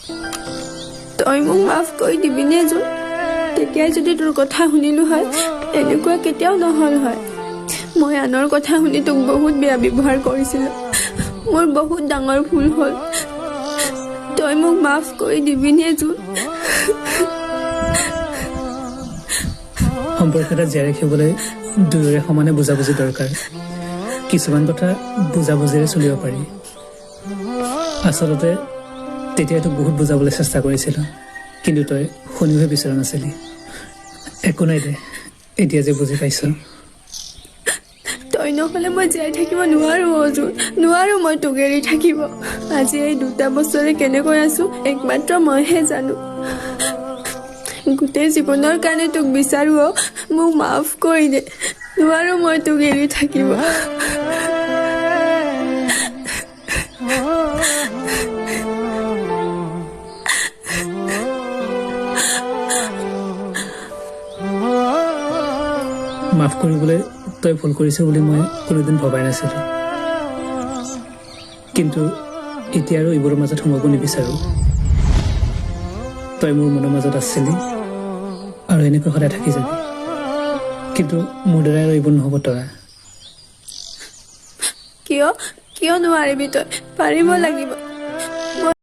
তই মোক মাফ কৰি দিবিনে জোন? তেতিয়াই যদি তোৰ কথা শুনিলো হয়, এনেকুৱা কেতিয়াও নহল হয়। মই আনৰ কথা শুনি তোক বহুত বেয়া ব্যৱহাৰ কৰিছিলো। মোৰ বহুত ডাঙৰ ভুল হ'ল। তই মোক মাফ কৰি দিবিনে জোন? সম্পৰ্ক এটা জীয়াই ৰাখিবলৈ দুয়োৰে সমানে বুজাবুজি দৰকাৰ। কিছুমান কথা বুজাবুজিৰে চলিব পাৰি। আচলতে তেতিয়া তোক বহুত বুজাবলৈ চেষ্টা কৰিছিলোঁ, কিন্তু তই শুনিবহে বিচৰা নাছিলি। একো নাই দে, এতিয়া যে বুজি পাইছ। তই নহ'লে মই জীয়াই থাকিব নোৱাৰো অৰ্জুন। নোৱাৰো মই তোক এৰি থাকিব। আজি এই 2টা বছৰে কেনেকৈ আছো একমাত্ৰ মইহে জানো। গোটেই জীৱনৰ কাৰণে তোক বিচাৰো। মোক মাফ কৰি দে। নোৱাৰো মই তোক এৰি থাকিব। মাফ কৰিবলৈ তই ভুল কৰিছ বুলি মই কোনোদিন ভবাই নাছিলোঁ, কিন্তু এতিয়া আৰু এইবোৰৰ মাজত সোমাব নিবিচাৰোঁ। তই মোৰ মনৰ মাজত আছিলি আৰু এনেকৈ সদায় থাকি যাবি, কিন্তু মোৰ দ্বাৰা আৰু এইবোৰ নহ'ব। তৰা কিয় নোৱাৰিবি তই? পাৰিব লাগিব।